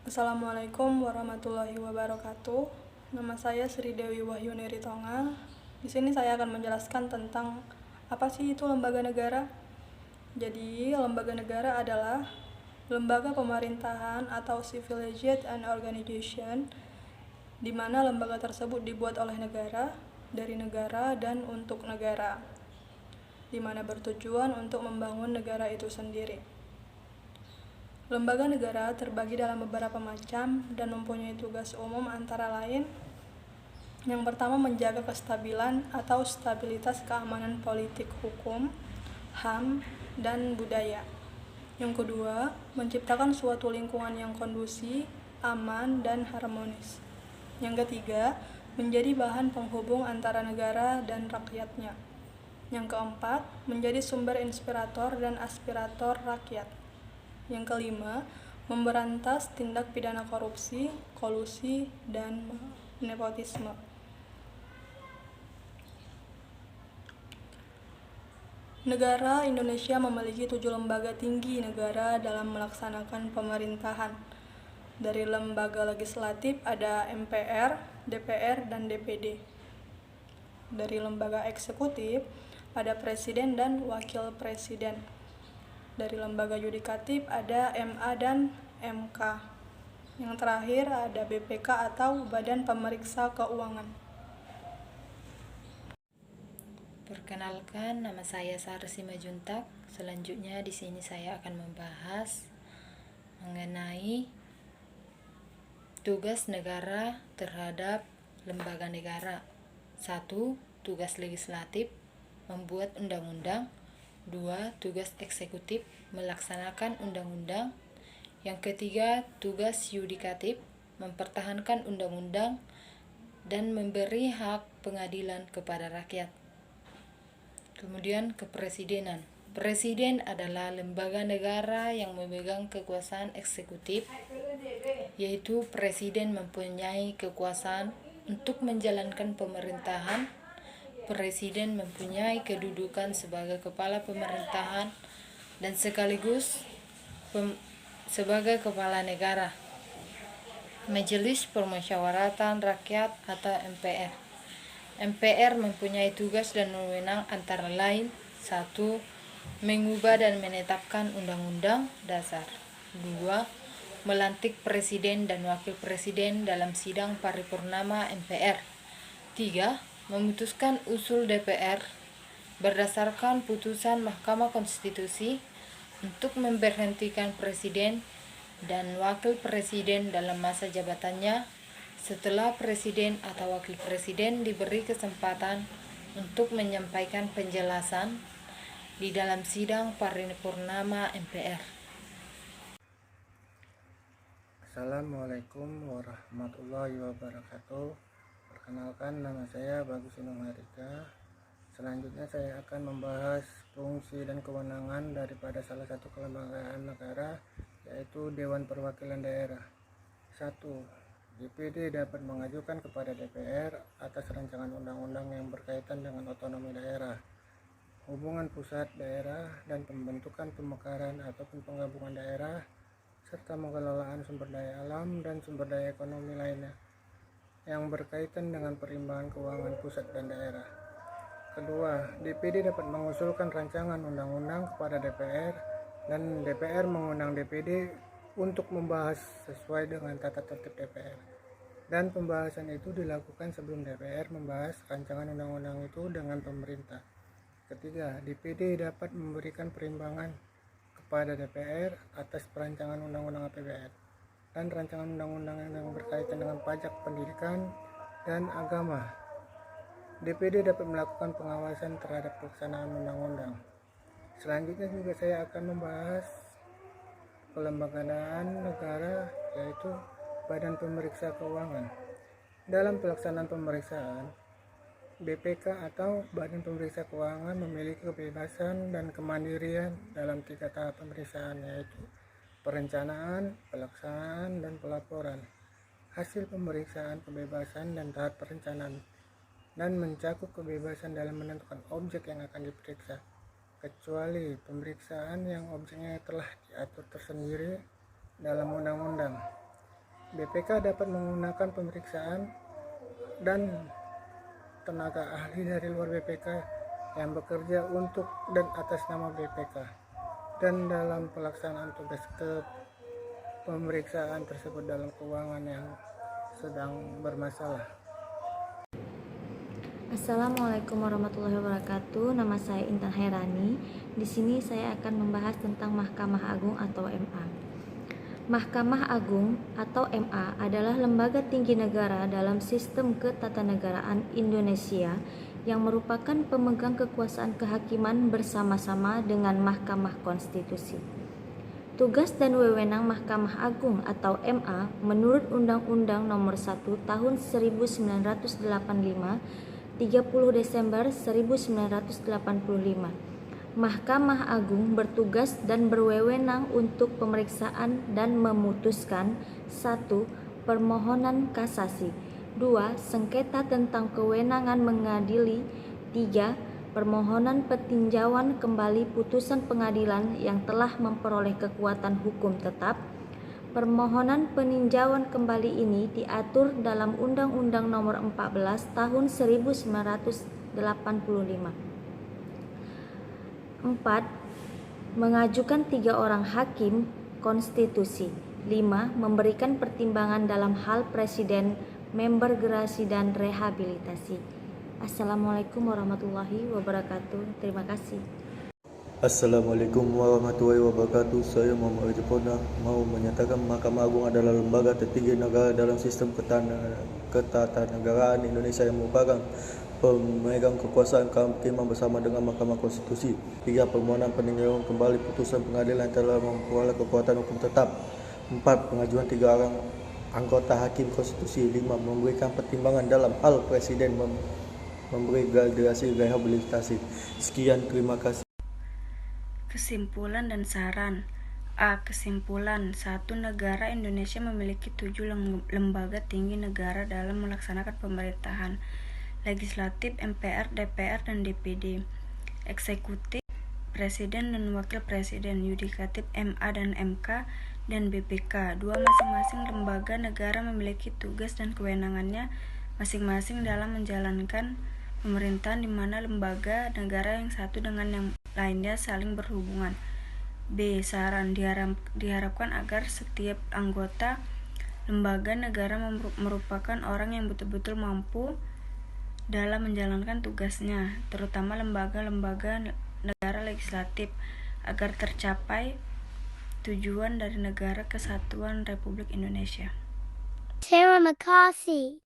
Assalamualaikum warahmatullahi wabarakatuh. Nama saya Sri Dewi Wahyuni Ritonga. Di sini saya akan menjelaskan tentang apa sih itu lembaga negara. Jadi, lembaga negara adalah lembaga pemerintahan atau civilized and organization di mana lembaga tersebut dibuat oleh negara, dari negara dan untuk negara, di mana bertujuan untuk membangun negara itu sendiri. Lembaga negara terbagi dalam beberapa macam dan mempunyai tugas umum antara lain: yang pertama, menjaga kestabilan atau stabilitas keamanan politik, hukum, HAM, dan budaya. Yang kedua, menciptakan suatu lingkungan yang kondusif, aman, dan harmonis. Yang ketiga, menjadi bahan penghubung antara negara dan rakyatnya. Yang keempat, menjadi sumber inspirator dan aspirator rakyat. Yang kelima, memberantas tindak pidana korupsi, kolusi, dan nepotisme. Negara Indonesia memiliki 7 lembaga tinggi negara dalam melaksanakan pemerintahan. Dari lembaga legislatif ada MPR, DPR, dan DPD. Dari lembaga eksekutif ada Presiden dan Wakil Presiden. Dari lembaga yudikatif ada MA dan MK. Yang terakhir ada BPK atau Badan Pemeriksa Keuangan. Perkenalkan, nama saya Sari Simajuntak. Selanjutnya di sini saya akan membahas mengenai tugas negara terhadap lembaga negara. 1. Tugas legislatif, membuat undang-undang. 2. Tugas eksekutif, melaksanakan undang-undang. Yang ketiga, tugas yudikatif, mempertahankan undang-undang dan memberi hak pengadilan kepada rakyat. Kemudian kepresidenan. Presiden adalah lembaga negara yang memegang kekuasaan eksekutif, yaitu presiden mempunyai kekuasaan untuk menjalankan pemerintahan. Presiden mempunyai kedudukan sebagai kepala pemerintahan dan sekaligus sebagai kepala negara. Majelis Permusyawaratan Rakyat atau MPR. MPR mempunyai tugas dan wewenang antara lain: 1. Mengubah dan menetapkan undang-undang dasar. 2. Melantik presiden dan wakil presiden dalam sidang paripurnama MPR. 3. Memutuskan usul DPR berdasarkan putusan Mahkamah Konstitusi untuk memberhentikan presiden dan wakil presiden dalam masa jabatannya setelah presiden atau wakil presiden diberi kesempatan untuk menyampaikan penjelasan di dalam sidang paripurnama MPR. Assalamualaikum warahmatullahi wabarakatuh. Perkenalkan, nama saya Bagus Inung Harika. Selanjutnya saya akan membahas fungsi dan kewenangan daripada salah satu kelembagaan negara, yaitu Dewan Perwakilan Daerah. 1. DPD dapat mengajukan kepada DPR atas rancangan undang-undang yang berkaitan dengan otonomi daerah, hubungan pusat daerah, dan pembentukan pemekaran ataupun penggabungan daerah, serta pengelolaan sumber daya alam dan sumber daya ekonomi lainnya yang berkaitan dengan perimbangan keuangan pusat dan daerah. Kedua, DPD dapat mengusulkan rancangan undang-undang kepada DPR dan DPR mengundang DPD untuk membahas sesuai dengan tata tertib DPR. Dan pembahasan itu dilakukan sebelum DPR membahas rancangan undang-undang itu dengan pemerintah. Ketiga, DPD dapat memberikan perimbangan kepada DPR atas perancangan undang-undang APBN dan rancangan undang-undang yang berkaitan dengan pajak, pendidikan, dan agama. DPD dapat melakukan pengawasan terhadap pelaksanaan undang-undang. Selanjutnya juga saya akan membahas kelembagaan negara, yaitu Badan Pemeriksa Keuangan. Dalam pelaksanaan pemeriksaan, BPK atau Badan Pemeriksa Keuangan memiliki kebebasan dan kemandirian dalam 3 tahap pemeriksaan, yaitu perencanaan, pelaksanaan, dan pelaporan. Hasil pemeriksaan kebebasan dan tahap perencanaan dan mencakup kebebasan dalam menentukan objek yang akan diperiksa, kecuali pemeriksaan yang objeknya telah diatur tersendiri dalam undang-undang. BPK dapat menggunakan pemeriksaan dan tenaga ahli dari luar BPK yang bekerja untuk dan atas nama BPK, dan dalam pelaksanaan tugas pemeriksaan tersebut dalam keuangan yang sedang bermasalah. Assalamualaikum warahmatullahi wabarakatuh. Nama saya Intan Hairani. Di sini saya akan membahas tentang Mahkamah Agung atau MA. Mahkamah Agung atau MA adalah lembaga tinggi negara dalam sistem ketatanegaraan Indonesia yang merupakan pemegang kekuasaan kehakiman bersama-sama dengan Mahkamah Konstitusi. Tugas dan wewenang Mahkamah Agung atau MA menurut Undang-Undang Nomor 1 Tahun 1985, 30 Desember 1985. Mahkamah Agung bertugas dan berwewenang untuk pemeriksaan dan memutuskan 1. Permohonan kasasi, 2. Sengketa tentang kewenangan mengadili, 3. Permohonan peninjauan kembali putusan pengadilan yang telah memperoleh kekuatan hukum tetap. Permohonan peninjauan kembali ini diatur dalam Undang-Undang Nomor 14 Tahun 1985. 4. Mengajukan 3 orang hakim konstitusi. 5. Memberikan pertimbangan dalam hal presiden, member gerasi dan rehabilitasi. Assalamualaikum warahmatullahi wabarakatuh. Terima kasih. Assalamualaikum warahmatullahi wabarakatuh. Saya Muhammad Rizal Pona mau menyatakan Mahkamah Agung adalah lembaga tertinggi negara dalam sistem ketatanegaraan Indonesia yang merupakan pemegang kekuasaan kehakiman bersama dengan Mahkamah Konstitusi. 3. Permohonan peninjauan kembali putusan pengadilan telah memperoleh kekuatan hukum tetap. 4. Pengajuan 3 orang anggota hakim konstitusi. 5. Memberikan pertimbangan dalam hal presiden memberi gerasi rehabilitasi. Sekian, terima kasih. Kesimpulan dan saran. A. Kesimpulan. 1. Negara Indonesia memiliki 7 lembaga tinggi negara dalam melaksanakan pemerintahan: legislatif, MPR, DPR, dan DPD; eksekutif, presiden dan wakil presiden; yudikatif, MA dan MK, dan BPK. 2. Masing-masing lembaga negara memiliki tugas dan kewenangannya masing-masing dalam menjalankan pemerintahan, di mana lembaga negara yang satu dengan yang lainnya saling berhubungan. B. Saran. Diharapkan agar setiap anggota lembaga negara merupakan orang yang betul-betul mampu dalam menjalankan tugasnya, terutama lembaga-lembaga negara legislatif, agar tercapai tujuan dari Negara Kesatuan Republik Indonesia. Terima kasih.